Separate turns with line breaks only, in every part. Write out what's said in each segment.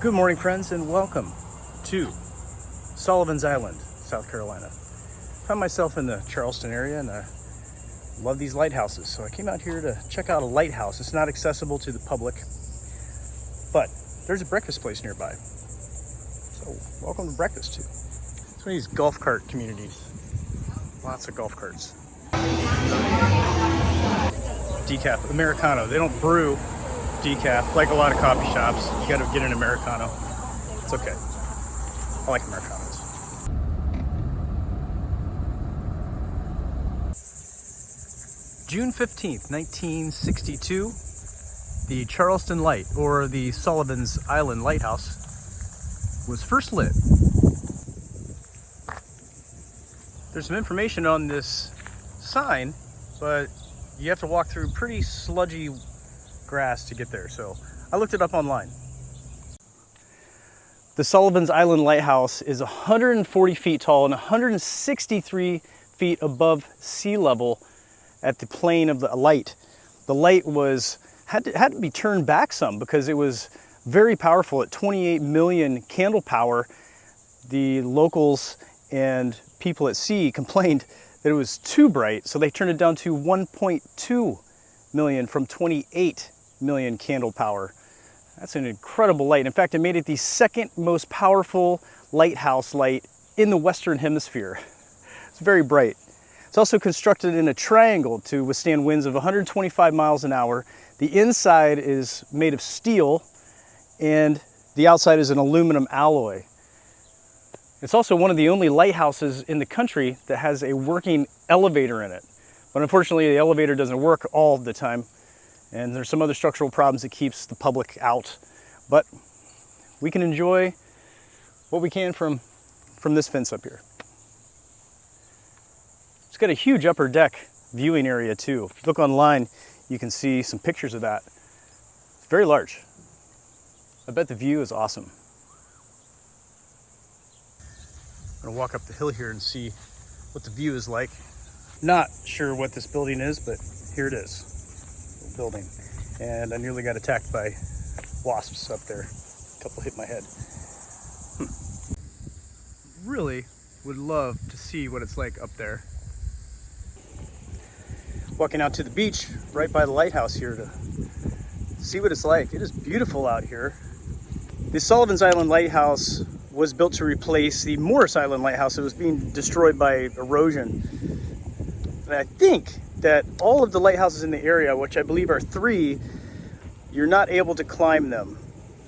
Good morning, friends, and welcome to Sullivan's Island, South Carolina. I found myself in the Charleston area, and I love these lighthouses, so I came out here to check out a lighthouse. It's not accessible to the public, but there's a breakfast place nearby. So welcome to breakfast too. It's one of these golf cart communities. Lots of golf carts. Decaf, Americano. They don't brew decaf like a lot of coffee shops. You gotta get an Americano. It's okay. I like Americanos. June 15th, 1962, the Charleston Light, or the Sullivan's Island Lighthouse, was first lit. There's some information on this sign, but you have to walk through pretty sludgy grass to get there, so I looked it up online. The Sullivan's Island Lighthouse is 140 feet tall and 163 feet above sea level at the plane of the light. The light had to be turned back some because it was very powerful at 28 million candle power. The locals and people at sea complained that it was too bright, so they turned it down to 1.2 million from 28 million candle power. That's an incredible light. In fact, it made it the second most powerful lighthouse light in the Western Hemisphere. It's very bright. It's also constructed in a triangle to withstand winds of 125 miles an hour. The inside is made of steel and the outside is an aluminum alloy. It's also one of the only lighthouses in the country that has a working elevator in it. But unfortunately, the elevator doesn't work all the time. And there's some other structural problems that keeps the public out. But we can enjoy what we can from this fence up here. It's got a huge upper deck viewing area too. If you look online, you can see some pictures of that. It's very large. I bet the view is awesome. I'm gonna walk up the hill here and see what the view is like. Not sure what this building is, but here it is. Building, and I nearly got attacked by wasps up there. A couple hit my head. Really would love to see what it's like up there. Walking out to the beach right by the lighthouse here to see what it's like. It is beautiful out here. The Sullivan's Island Lighthouse was built to replace the Morris Island Lighthouse that was being destroyed by erosion. And I think that all of the lighthouses in the area, which I believe are 3, you're not able to climb them.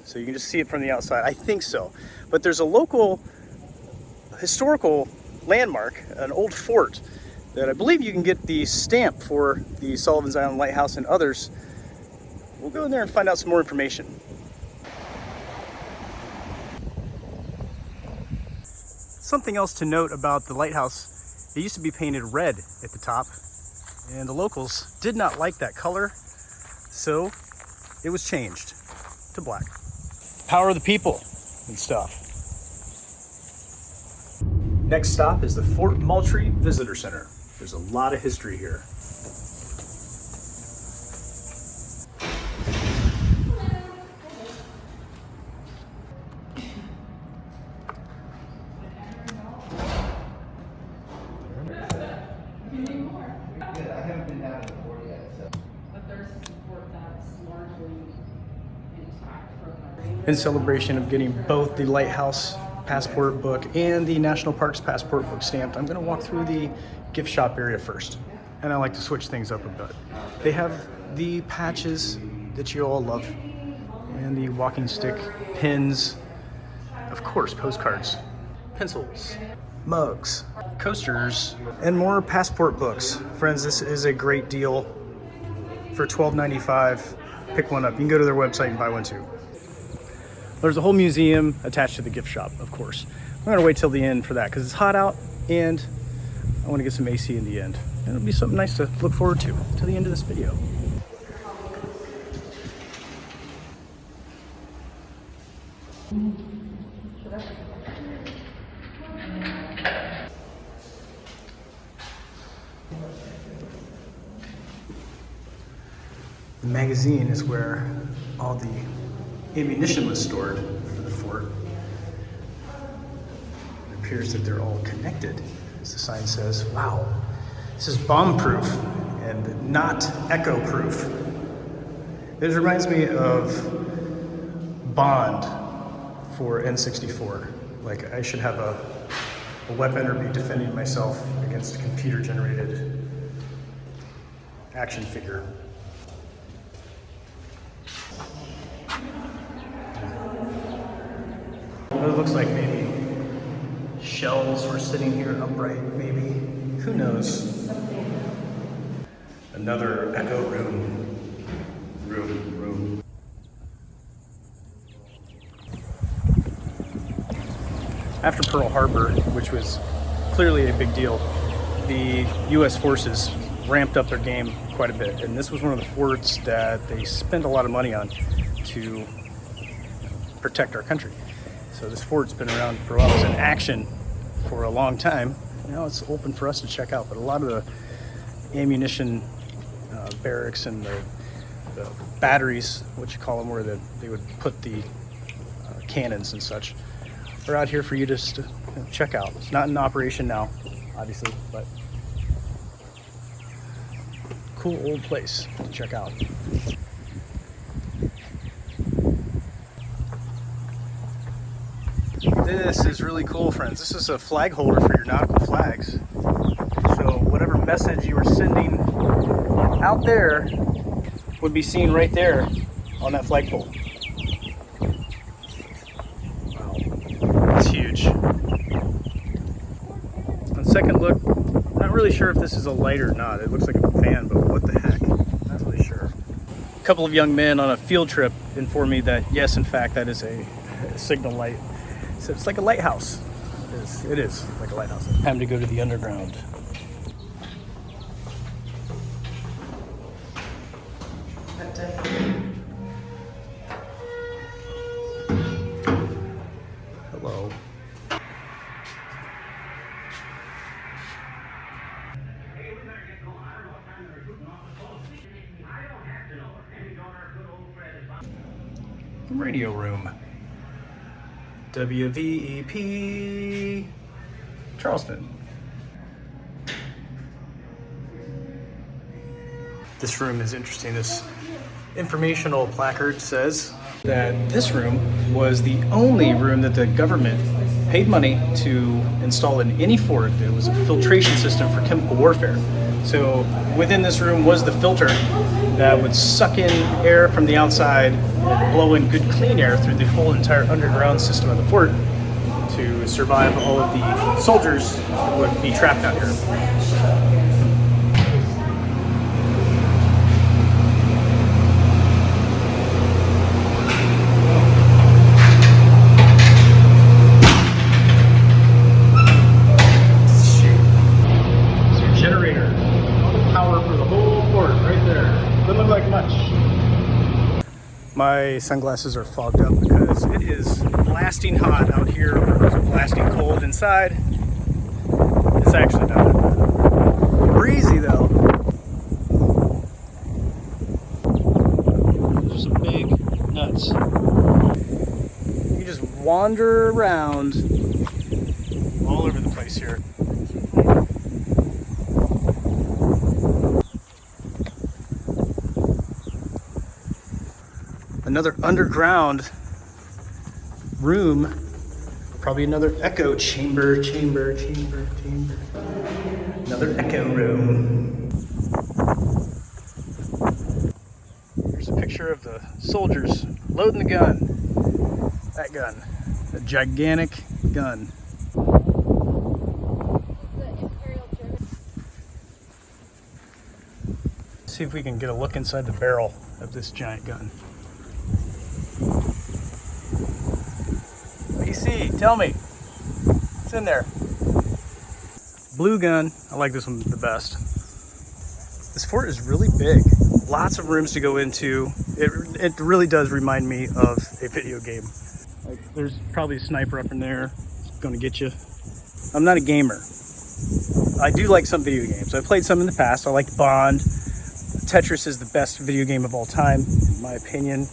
So you can just see it from the outside. I think so. But there's a local historical landmark, an old fort, that I believe you can get the stamp for the Sullivan's Island Lighthouse and others. We'll go in there and find out some more information. Something else to note about the lighthouse, it used to be painted red at the top. And the locals did not like that color, so it was changed to black. Power of the people and stuff. Next stop is the Fort Moultrie Visitor Center. There's a lot of history here. In celebration of getting both the Lighthouse passport book and the National Parks passport book stamped, I'm going to walk through the gift shop area first. And I like to switch things up a bit. They have the patches that you all love, and the walking stick, pins, of course, postcards, pencils, mugs, coasters, and more passport books. Friends, this is a great deal for $12.95. Pick one up. You can go to their website and buy one too. There's a whole museum attached to the gift shop, of course. I'm gonna wait till the end for that because it's hot out and I wanna get some AC in the end. And it'll be something nice to look forward to the end of this video. The magazine is where all the ammunition was stored for the fort. It appears that they're all connected, as the sign says. Wow, this is bomb-proof and not echo-proof. This reminds me of Bond for N64. Like, I should have a weapon or be defending myself against a computer-generated action figure. It looks like maybe shelves were sitting here upright, maybe. Who knows? Another echo room. After Pearl Harbor, which was clearly a big deal, the U.S. forces ramped up their game quite a bit. And this was one of the forts that they spent a lot of money on to protect our country. So this fort's been around for a while. It's in action for a long time. Now it's open for us to check out. But a lot of the ammunition barracks and the batteries, what you call them, where they would put the cannons and such, are out here for you just to check out. It's not in operation now, obviously, but cool old place to check out. This is really cool, friends. This is a flag holder for your nautical flags. So whatever message you were sending out there would be seen right there on that flagpole. Wow, that's huge. On second look, I'm not really sure if this is a light or not. It looks like a fan, but what the heck? I'm not really sure. A couple of young men on a field trip informed me that yes, in fact, that is a signal light. So it's like a lighthouse. It is like a lighthouse. Time to go to the underground. Hello. Radio room. WVEP Charleston. This room is interesting. This informational placard says that this room was the only room that the government paid money to install in any fort. It was a filtration system for chemical warfare. So within this room was the filter that would suck in air from the outside and blow in good clean air through the whole entire underground system of the fort to survive all of the soldiers that would be trapped out here. My sunglasses are fogged up because it is blasting hot out here. It's blasting cold inside. It's actually not that bad. Breezy though. There's some big nuts. You just wander around all over the place here. Another underground room, probably another echo chamber. Another echo room. Here's a picture of the soldiers loading the gun. That gun, a gigantic gun. Let's see if we can get a look inside the barrel of this giant gun. What do you see? Tell me. What's in there? Blue gun. I like this one the best. This fort is really big. Lots of rooms to go into. It really does remind me of a video game. Like, there's probably a sniper up in there. It's gonna get you. I'm not a gamer. I do like some video games. I've played some in the past. I like Bond. Tetris is the best video game of all time, in my opinion.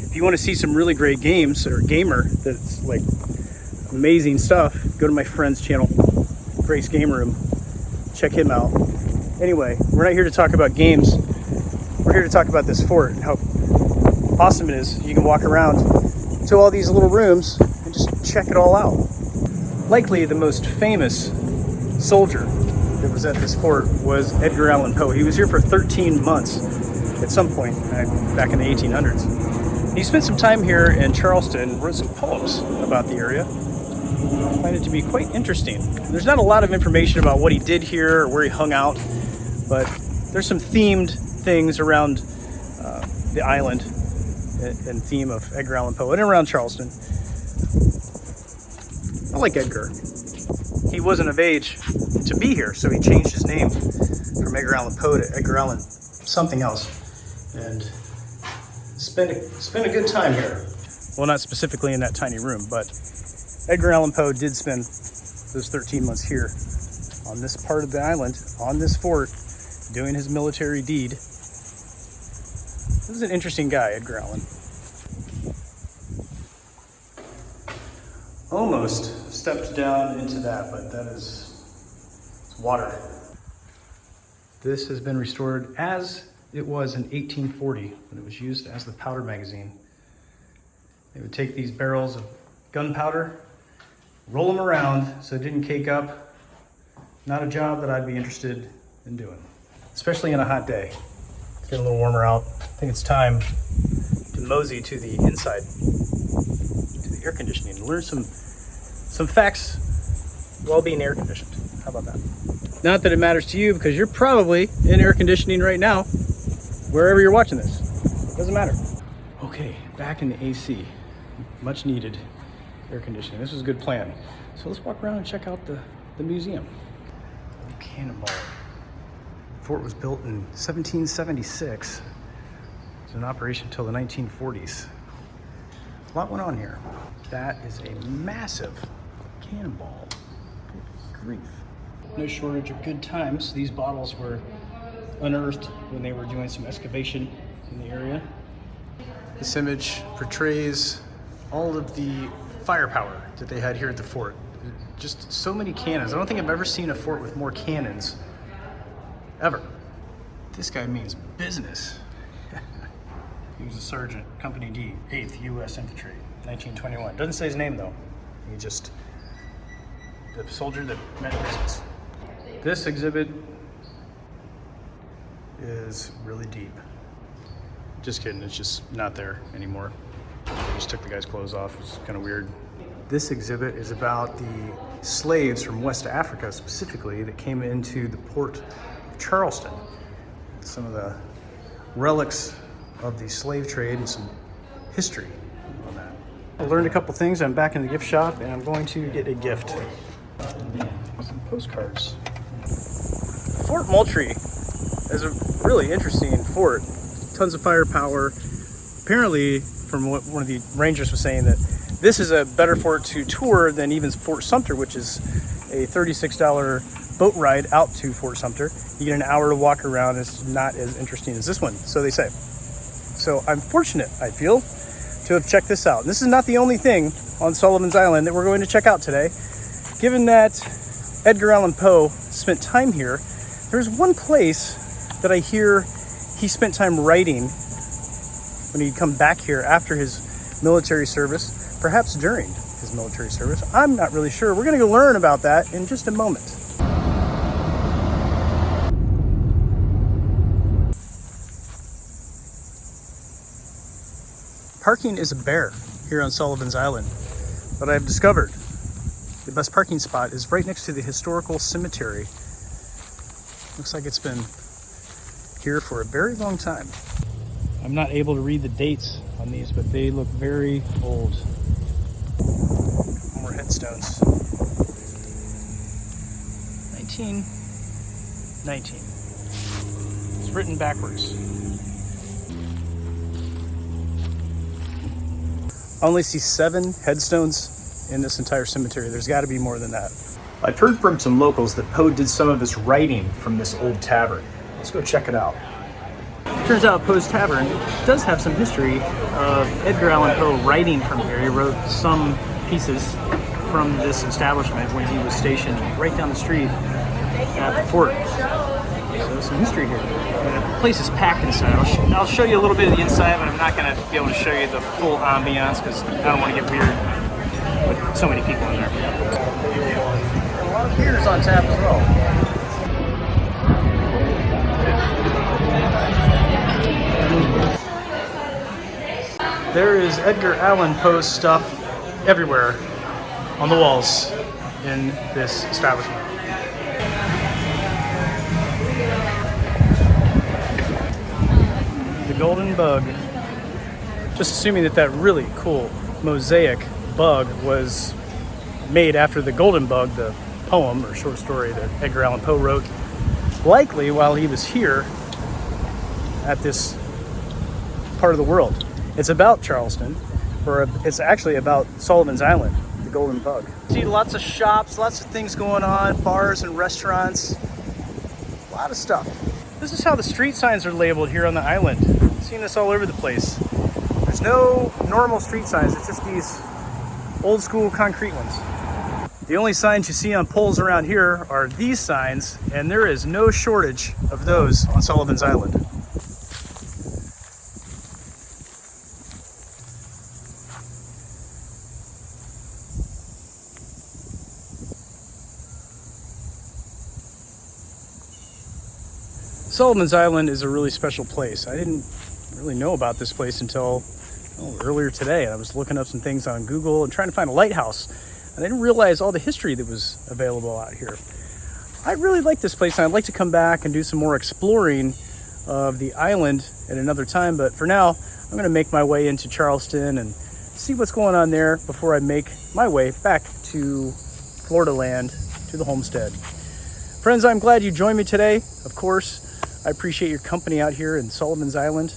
If If you want to see some really great games, or gamer that's like amazing stuff, go to my friend's channel, Grace Game Room. Check him out. Anyway, we're not here to talk about games. We're here to talk about this fort and how awesome it is. You can walk around to all these little rooms and just check it all out. Likely the most famous soldier that was at this fort was Edgar Allan Poe. He was here for 13 months at some point back in the 1800s. He spent some time here in Charleston and wrote some poems about the area. I find it to be quite interesting. There's not a lot of information about what he did here or where he hung out, but there's some themed things around the island and theme of Edgar Allan Poe and around Charleston. I like Edgar. He wasn't of age to be here, so he changed his name from Edgar Allan Poe to Edgar Allan something else, and spent a good time here. Well, not specifically in that tiny room, but Edgar Allan Poe did spend those 13 months here on this part of the island, on this fort, doing his military deed. This is an interesting guy, Edgar Allan. Almost stepped down into that, but that is water. This has been restored as it was in 1840 when it was used as the powder magazine. They would take these barrels of gunpowder, roll them around so it didn't cake up. Not a job that I'd be interested in doing, especially on a hot day. It's getting a little warmer out. I think it's time to mosey to the inside, to the air conditioning, and learn some facts while being air conditioned. How about that? Not that it matters to you, because you're probably in air conditioning right now, wherever you're watching this. Doesn't matter. Okay, back in the AC. Much needed air conditioning. This was a good plan. So let's walk around and check out the museum. Cannonball. The fort was built in 1776. It was in operation until the 1940s. A lot went on here. That is a massive cannonball. Good grief. No shortage of good times. These bottles were unearthed when they were doing some excavation in the area. This image portrays all of the firepower that they had here at the fort. Just so many cannons. I don't think I've ever seen a fort with more cannons, ever. This guy means business. He was a sergeant, Company D, 8th U.S. Infantry, 1921. Doesn't say his name though. He just, the soldier that meant business. This exhibit is really deep. Just kidding, it's just not there anymore. They just took the guy's clothes off. It's kind of weird. This exhibit is about the slaves from West Africa specifically that came into the port of Charleston. Some of the relics of the slave trade and some history on that. I learned a couple things. I'm back in the gift shop and I'm going to get a gift. Some postcards. Fort Moultrie is a really interesting fort. Tons of firepower. Apparently, from what one of the rangers was saying, that this is a better fort to tour than even Fort Sumter, which is a $36 boat ride out to Fort Sumter. You get an hour to walk around. It's not as interesting as this one, so they say. So I'm fortunate, I feel, to have checked this out. This is not the only thing on Sullivan's Island that we're going to check out today. Given that Edgar Allan Poe spent time here, there's one place that I hear he spent time writing when he'd come back here after his military service, perhaps during his military service. I'm not really sure. We're going to go learn about that in just a moment. Parking is a bear here on Sullivan's Island, but I've discovered the best parking spot is right next to the historical cemetery. Looks like it's been here for a very long time. I'm not able to read the dates on these, but they look very old. More headstones. 1919. It's written backwards. I only see 7 headstones in this entire cemetery. There's got to be more than that. I've heard from some locals that Poe did some of his writing from this old tavern. Let's go check it out. Turns out Poes Tavern does have some history of Edgar Allan Poe writing from here. He wrote some pieces from this establishment when he was stationed right down the street at the fort. So some history here. The place is packed inside. I'll show you a little bit of the inside, but I'm not going to be able to show you the full ambiance because I don't want to get weird with so many people in there. A lot of beers on tap as well. There is Edgar Allan Poe stuff everywhere on the walls in this establishment. The golden bug. Just assuming that really cool mosaic bug was made after the golden bug, the poem or short story that Edgar Allan Poe wrote, likely while he was here at this part of the world. It's about Charleston, or it's actually about Sullivan's Island, the golden bug. See lots of shops, lots of things going on, bars and restaurants, a lot of stuff. This is how the street signs are labeled here on the island. I've seen this all over the place. There's no normal street signs, it's just these old school concrete ones. The only signs you see on poles around here are these signs, and there is no shortage of those on Sullivan's Island. Sullivan's Island is a really special place. I didn't really know about this place until earlier today. I was looking up some things on Google and trying to find a lighthouse, and I didn't realize all the history that was available out here. I really like this place, and I'd like to come back and do some more exploring of the island at another time, but for now, I'm going to make my way into Charleston and see what's going on there before I make my way back to Florida land, to the homestead. Friends, I'm glad you joined me today. Of course, I appreciate your company out here in Sullivan's Island.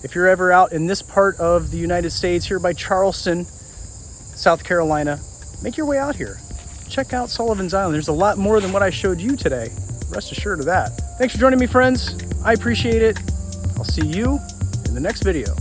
If you're ever out in this part of the United States, here by Charleston, South Carolina, make your way out here. Check out Sullivan's Island. There's a lot more than what I showed you today. Rest assured of that. Thanks for joining me, friends. I appreciate it. I'll see you in the next video.